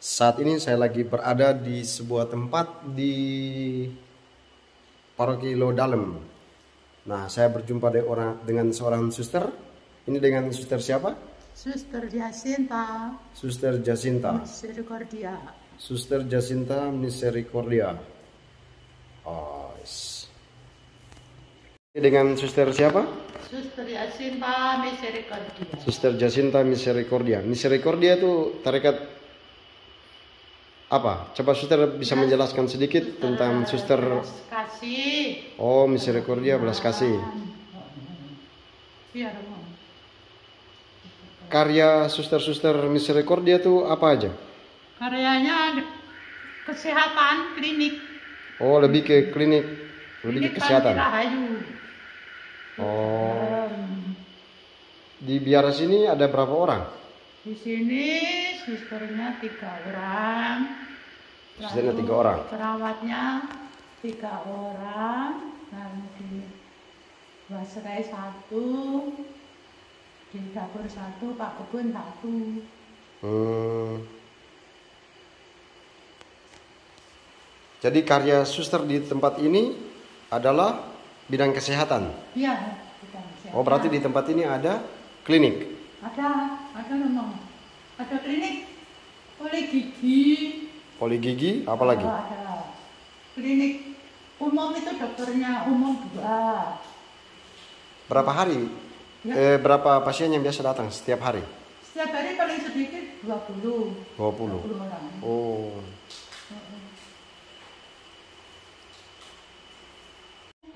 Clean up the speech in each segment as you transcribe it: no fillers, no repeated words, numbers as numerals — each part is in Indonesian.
Saat ini saya lagi berada di sebuah tempat di Paroki Lodalem. Nah, saya berjumpa dengan seorang suster. Ini dengan suster siapa? Suster Jacinta. Suster Jacinta. Misericordia. Suster Jacinta Misericordia. Oh, yes. Ini dengan suster siapa? Suster Jacinta Misericordia. Suster Jacinta Misericordia. Misericordia itu tarekat apa? Coba suster bisa menjelaskan sedikit tentang suster belas kasih. Oh, Misericordia belas kasih. Iya dong. Karya suster-suster Misericordia itu apa aja? Karyanya kesehatan klinik. Oh, lebih ke klinik, lebih ke kesehatan. Rahayu. Oh. Di biara sini ada berapa orang? Di sini susternya 3 orang. Susternya 3 orang. Perawatnya 3 orang. Nanti Basrai 1, di dapur 1, Pak Kebun 1. Jadi karya suster di tempat ini adalah bidang kesehatan. Iya, bidang kesehatan. Oh, berarti di tempat ini ada klinik. Ada memang. Ada klinik poligigi. Poligigi, apa lagi? Ada. Klinik umum itu dokternya umum 2. Berapa hari? Ya. Berapa pasien yang biasa datang setiap hari? Setiap hari paling sedikit 20. 20 orang. Oh.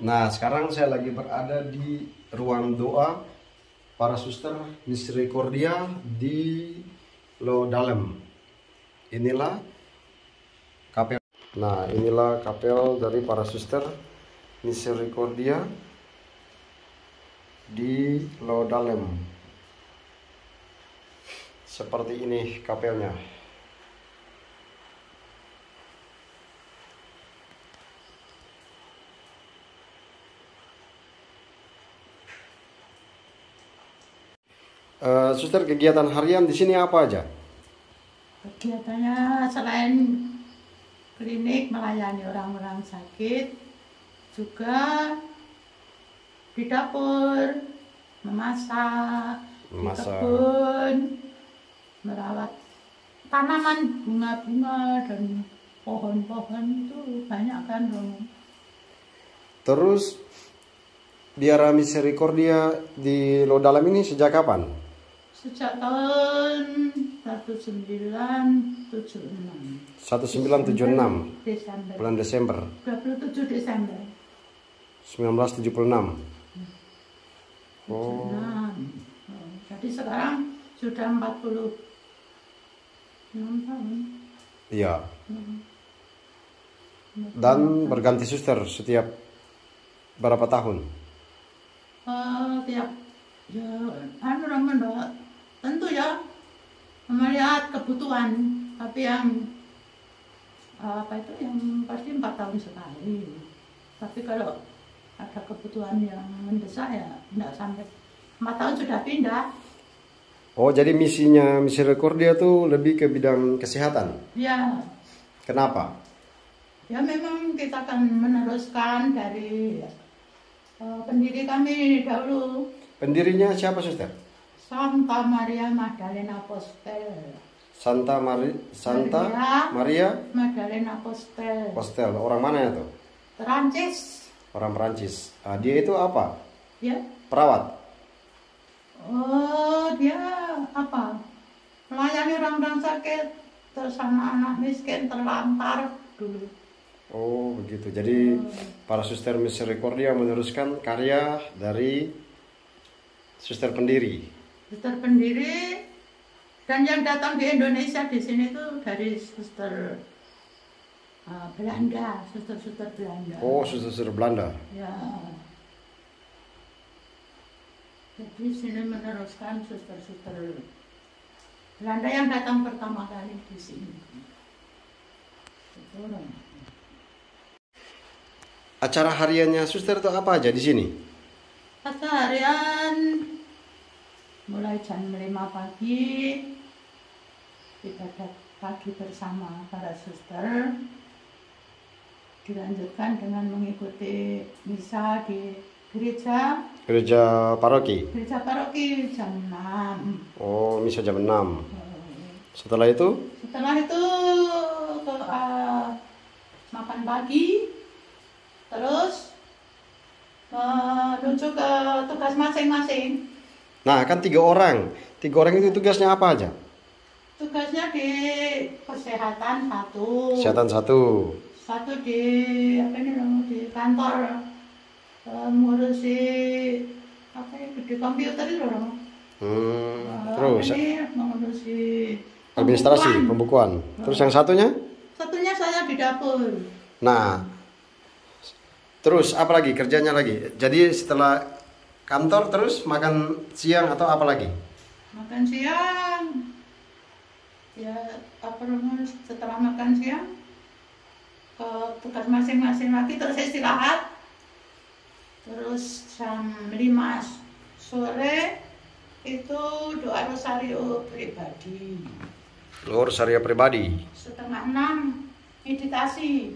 Nah, sekarang saya lagi berada di ruang doa para suster Misericordia di Lodalem. Inilah kapel. Nah, inilah kapel dari para suster Misericordia di Lodalem. Seperti ini kapelnya. Suster, kegiatan harian di sini apa aja? Kegiatannya selain klinik melayani orang-orang sakit, juga di dapur, memasak, di kebun, merawat tanaman bunga-bunga dan pohon-pohon itu banyak kan dong. Terus biara Misericordia di Lodalem ini sejak kapan? Sejak tahun 1976. 1976. Desember. Bulan Desember. 27 Desember. 1976. Oh. Jadi sekarang sudah 46 tahun. Iya. Dan berganti suster setiap berapa tahun? Tiap ya, tentu ya melihat kebutuhan, tapi yang yang pasti 4 tahun sekali. Tapi kalau ada kebutuhan yang mendesak ya tidak sampai 4 tahun sudah pindah. Oh, jadi misinya Misericordia tuh lebih ke bidang kesehatan? Ya. Kenapa? Ya memang kita akan meneruskan dari pendiri kami dahulu. Pendirinya siapa, suster? Santa Maria Magdalena Postel. Santa Maria Magdalena Postel. Postel. Orang mana ya tuh? Perancis. Orang Perancis. Dia itu apa? Ya. Perawat. Oh, dia apa? Melayani orang-orang sakit, terus anak-anak miskin terlantar dulu. Oh, begitu. Jadi para suster Misericordia meneruskan karya dari suster pendiri. Suster pendiri, dan yang datang di Indonesia di sini tuh dari suster Belanda, suster-suster Belanda. Oh, suster-suster Belanda. Ya. Jadi sini meneruskan suster-suster Belanda yang datang pertama kali di sini. Betul. Acara hariannya suster itu apa aja di sini? Harian mulai jam 5 pagi ibadat pagi bersama para suster, dilanjutkan dengan mengikuti misa di gereja paroki. Gereja paroki jam 6. Oh, misa jam 6. Setelah itu makan pagi, terus menuju ke tugas masing-masing. Nah, kan 3 orang. 3 orang itu tugasnya apa aja? Tugasnya di kesehatan satu. Kesehatan 1. Satu di di kantor, ngurusi di komputer itu loh. Terus mengurusi administrasi, pembukuan. Terus yang satunya? Satunya saya di dapur. Nah, terus apa lagi kerjanya lagi? Jadi setelah kantor terus makan siang atau apa lagi? Makan siang. Ya, setelah makan siang ke tugas masing-masing lagi, terus istirahat. Terus jam 5 sore itu doa rosario pribadi. Rosario pribadi. Setengah 6 meditasi.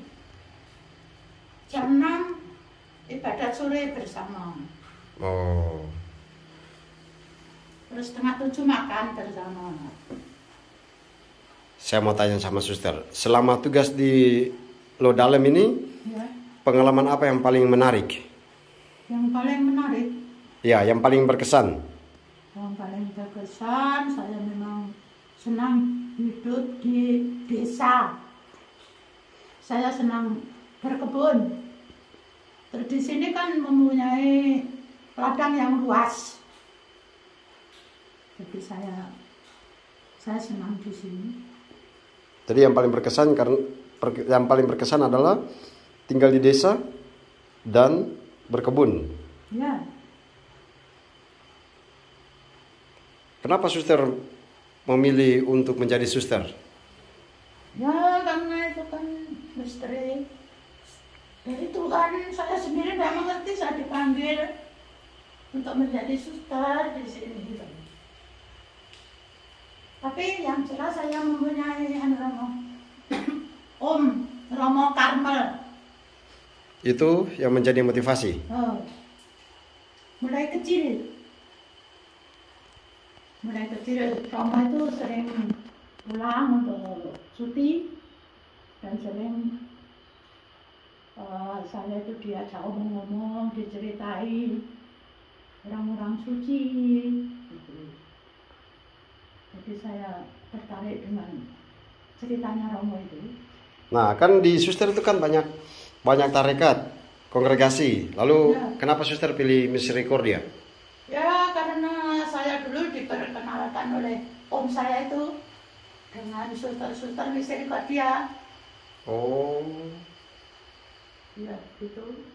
Jam 6 ibadat sore bersama. Oh. Terus setengah 7 makan bersama. Saya mau tanya sama suster, selama tugas di Lodalem ini, Ya. pengalaman apa yang paling menarik? Yang paling menarik, Ya, yang paling berkesan. yang paling berkesan, saya memang senang hidup di desa. Saya senang berkebun. Terus di sini kan mempunyai ladang yang luas. Jadi saya senang di sini. Jadi yang paling berkesan adalah tinggal di desa dan berkebun. Ya, Kenapa suster memilih untuk menjadi suster? ya karena itu kan misteri. Dari Tuhan, saya sendiri tidak mengerti, saya dipanggil untuk menjadi suster di sini. Tapi yang jelas saya mempunyai Om Romo Karmel. Itu yang menjadi motivasi. Mulai kecil Romo itu sering pulang untuk cuti dan sering saya itu diajak omong-omong, diceritai orang-orang suci gitu. Jadi saya tertarik dengan ceritanya Romo itu. Nah, kan di suster itu kan banyak tarekat, kongregasi. Lalu Ya. kenapa suster pilih Misericordia? Ya, karena saya dulu diperkenalkan oleh om saya itu dengan suster-suster Misericordia. Oh. Ya, gitu.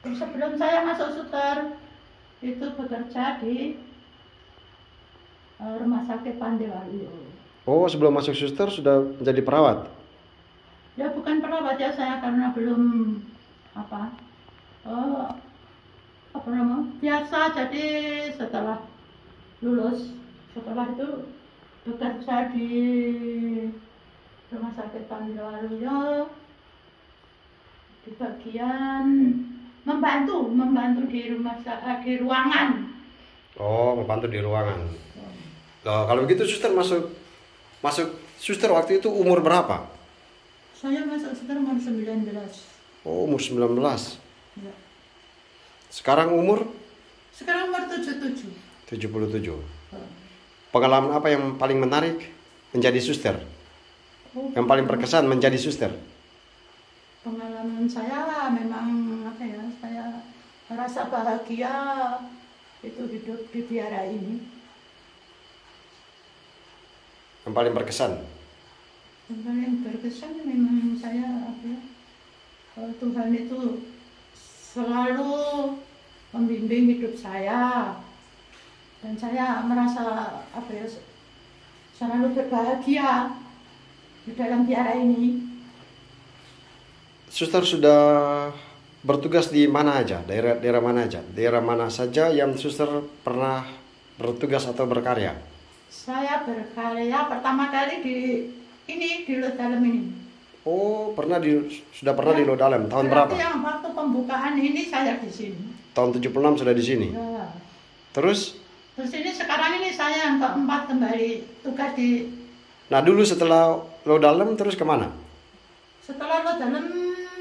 Sebelum saya masuk suster, itu bekerja di Rumah Sakit Pandewaluyo. Oh, sebelum masuk suster sudah menjadi perawat. Ya, bukan perawat ya, saya karena belum biasa. Jadi setelah lulus, setelah itu bekerja di Rumah Sakit Pandewaluyo di bagian membantu di di ruangan. Oh, membantu di ruangan. Loh, kalau begitu suster masuk suster waktu itu umur berapa? Saya masuk suster umur 19. Oh, umur 19. Ya. Sekarang umur Sekarang umur 77. 77. Pengalaman apa yang paling menarik menjadi suster? Yang paling berkesan menjadi suster? Pengalaman saya memang saya merasa bahagia itu hidup di biara ini. Yang paling berkesan? Yang paling berkesan memang saya Tuhan itu selalu membimbing hidup saya dan saya merasa selalu berbahagia di dalam biara ini. Suster sudah bertugas di mana aja? Daerah mana aja? Daerah mana saja yang suster pernah bertugas atau berkarya? Saya berkarya pertama kali di Lot Dalem ini. Oh, sudah pernah di Lodalem. Tahun berapa? Berarti yang waktu pembukaan ini saya di sini. Tahun 76 sudah di sini. Ya. Terus ini sekarang ini saya yang keempat kembali tugas di. Nah, dulu setelah Lodalem terus kemana? Setelah Lot Dalem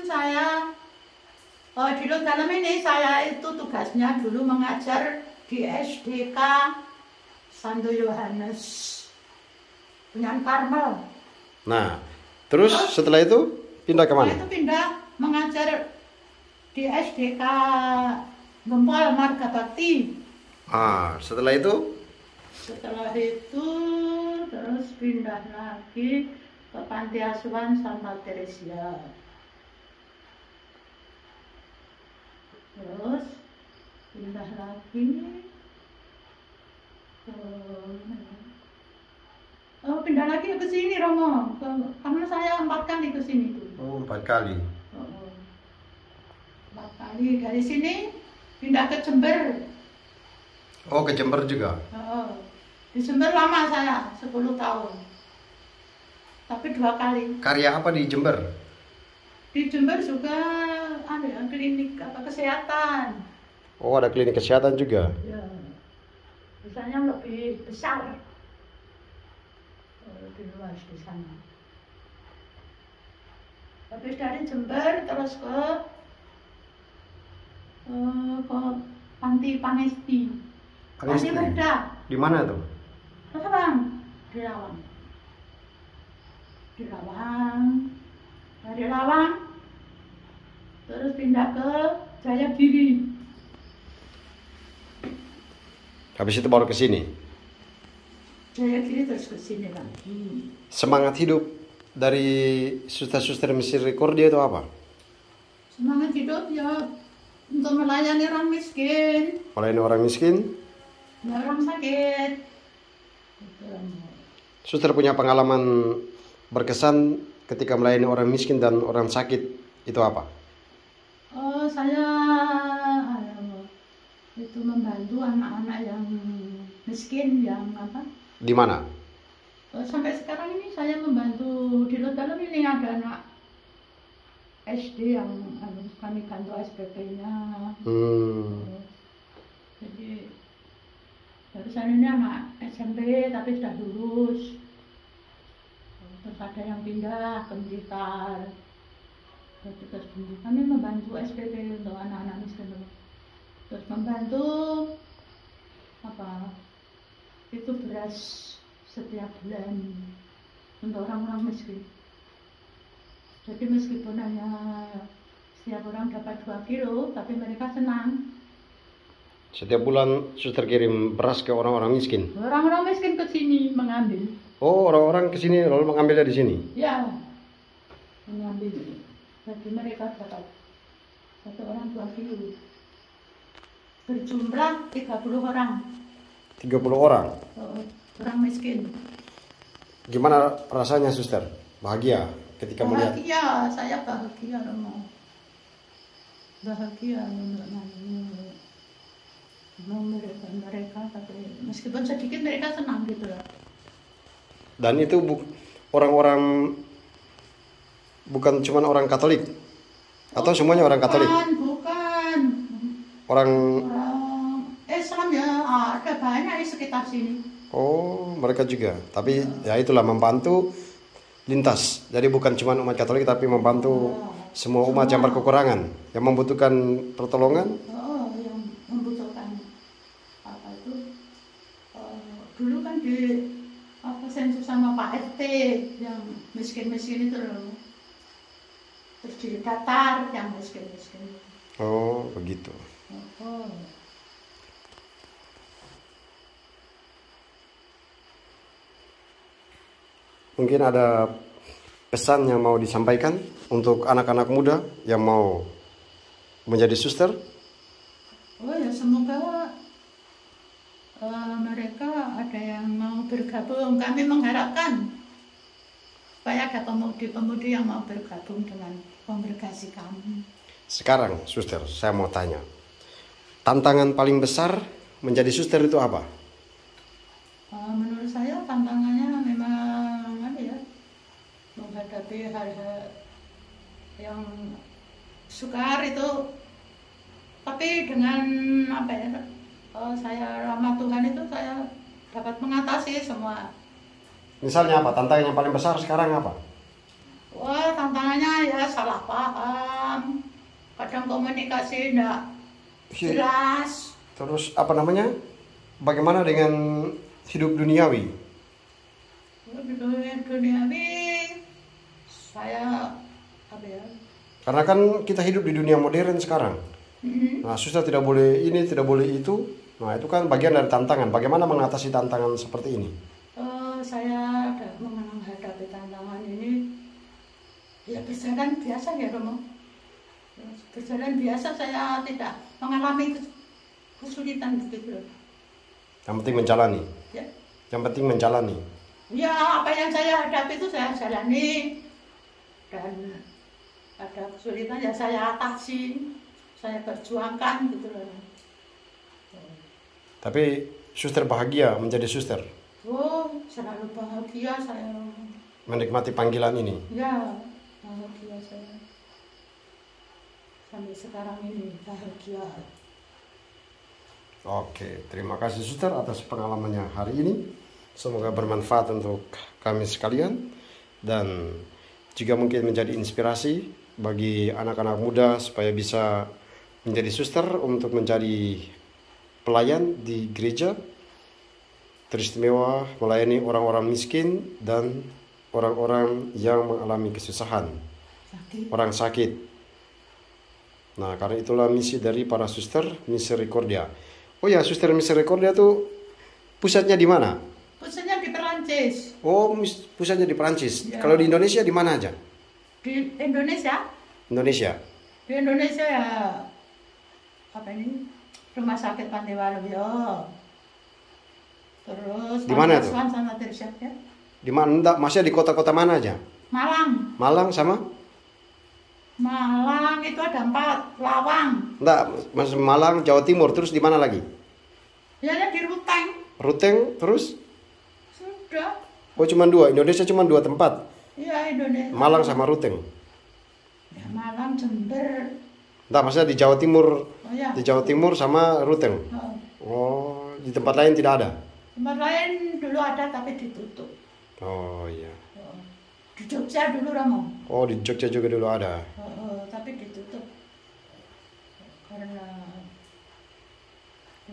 saya di Lot Dalem ini saya itu tugasnya dulu mengajar di SDK Santo Yohanes Punyan Karmel. Nah, terus setelah itu pindah kemana? Setelah itu pindah mengajar di SDK Gempol Marga Bakti. Setelah itu Terus pindah lagi ke Panti Asuhan Santa Teresia. Terus pindah lagi pindah lagi ke sini Romo, karena saya 4 kali ke sini tuh. Oh, 4 kali. 4 kali dari sini pindah ke Jember. Oh, ke Jember juga. Di Jember lama saya 10 tahun. Tapi 2 kali. Karya apa di Jember? Di Jember juga ada klinik kesehatan. Oh, ada klinik kesehatan juga. Ya. Misalnya lebih besar. Lebih luas di sana. Habis dari Jember terus ke Panti Panesti. Panti Muda. Di mana tuh? Di Lawang. Dari Lawang terus pindah ke Jayagiri. Habis itu baru ke sini. Jayagiri terus ke sini lagi. Semangat hidup dari suster-suster Misericordia itu apa? Semangat hidup ya untuk melayani orang miskin. Melayani orang miskin. Orang sakit. Suster punya pengalaman berkesan ketika melayani orang miskin dan orang sakit itu apa? Saya itu membantu anak-anak yang miskin yang apa? Di mana? Sampai sekarang ini saya membantu di Lot Dalem ini ada anak SD yang kami bantu SPP-nya. Jadi barusan ini anak SMP tapi sudah lulus. Terus ada yang pindah ke Blitar. Terus kami membantu SPP untuk anak-anak miskin. Terus membantu itu beras setiap bulan untuk orang-orang miskin. Jadi meskipun hanya setiap orang dapat 2 kilo, tapi mereka senang. Setiap bulan suster kirim beras ke orang-orang miskin. Orang-orang miskin ke sini mengambil. Oh, orang-orang ke sini lalu mengambil dari sini. Ya, mengambil. Jadi mereka dapat 1 orang 2 kilo. Berjumlah 30 orang. 30 orang. Orang miskin. Gimana rasanya suster? Bahagia ketika melihat? Bahagia, saya bahagia Romo. Bahagia mereka tapi meskipun sedikit mereka senang gitu lah. Dan itu orang-orang bukan cuma orang Katolik atau semuanya orang Katolik? Bukan. Orang Islam ya ada banyak di sekitar sini. Oh, mereka juga. Tapi ya itulah membantu lintas. Jadi bukan cuma umat Katolik tapi membantu semua umat yang berkekurangan, yang membutuhkan pertolongan. Yang membutuhkan dulu kan di sensus sama Pak RT yang miskin-miskin itu loh. Terus didaftar yang miskin-miskin. Oh, begitu. Mungkin ada pesan yang mau disampaikan untuk anak-anak muda yang mau menjadi suster? Ya semoga mereka ada yang mau bergabung. Kami mengharapkan supaya ada pemudi-pemudi yang mau bergabung dengan kongregasi kami. Sekarang, suster, saya mau tanya. Tantangan paling besar menjadi suster itu apa? Menurut saya tantangannya memang apa ya, menghadapi hal-hal yang sukar itu, tapi dengan apa ya, saya ramah Tuhan itu saya dapat mengatasi semua. Misalnya apa? Tantangan yang paling besar sekarang apa? Wah, tantangannya ya salah paham, kadang komunikasi enggak jelas. Terus apa namanya? Bagaimana dengan hidup duniawi? Duniawi saya apa ya? Karena kan kita hidup di dunia modern sekarang. Nah, susah tidak boleh ini, tidak boleh itu. Nah, itu kan bagian dari tantangan. Bagaimana mengatasi tantangan seperti ini? Saya menghadapi tantangan ini ya berjalan biasa ya Romo. Berjalan biasa, saya tidak mengalami kesulitan begitu. Yang penting menjalani. Ya. Yang penting menjalani. Ya, apa yang saya hadapi itu saya jalani, dan ada kesulitan ya saya atasi, saya perjuangkan gitu loh. Tapi suster bahagia menjadi suster. Oh, selalu bahagia saya. Menikmati panggilan ini. Ya, bahagia saya. Sampai sekarang ini bahagia. Oke, terima kasih suster atas pengalamannya hari ini. Semoga bermanfaat untuk kami sekalian dan juga mungkin menjadi inspirasi bagi anak-anak muda supaya bisa menjadi suster untuk menjadi pelayan di gereja teristimewa, melayani orang-orang miskin dan orang-orang yang mengalami kesusahan, orang sakit. Nah, karena itulah misi dari para suster Misericordia. Oh ya, suster Misericordia tuh pusatnya di mana? Pusatnya di Perancis. Oh, pusatnya di Perancis. Ya. Kalau di Indonesia di mana aja? Di Indonesia? Indonesia. Di Indonesia ya apa ini? Rumah Sakit Pantai Waluyo. Terus Di mana tuh? Sana Tersiap ya. Di mana? Enggak, masih di kota-kota mana aja? Malang. Malang sama? Malang itu ada 4, Lawang. Enggak, Mas Malang, Jawa Timur. Terus di mana lagi? Ya di Ruteng. Ruteng, terus? Sudah. Oh, cuma 2. Indonesia cuma 2 tempat. Iya, Indonesia. Malang sama Ruteng. Ya, Malang, Jember. Enggak, maksudnya di Jawa Timur. Oh ya. Di Jawa Timur sama Ruteng. Oh. Oh, di tempat lain tidak ada? Tempat lain dulu ada tapi ditutup. Oh iya. Oh. Di Jogja dulu Romo. Oh, di Jogja juga dulu ada. Tapi ditutup karena.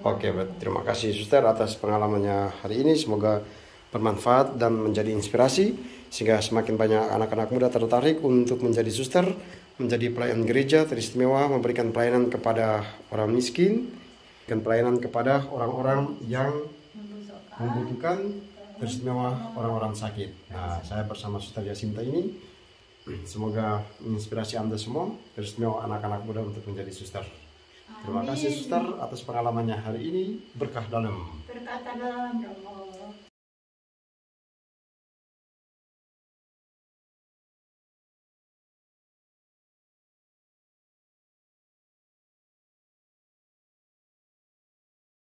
Oke, terima kasih suster atas pengalamannya hari ini. Semoga bermanfaat dan menjadi inspirasi sehingga semakin banyak anak-anak muda tertarik untuk menjadi suster, menjadi pelayan gereja teristimewa, memberikan pelayanan kepada orang miskin dan pelayanan kepada orang-orang yang membutuhkan, teristimewa orang-orang sakit. Nah, saya bersama Suster Yasinta ini semoga menginspirasi Anda semua, teristimewa anak-anak muda untuk menjadi suster. Terima kasih suster atas pengalamannya hari ini. Berkah dalam. Berkah dalam.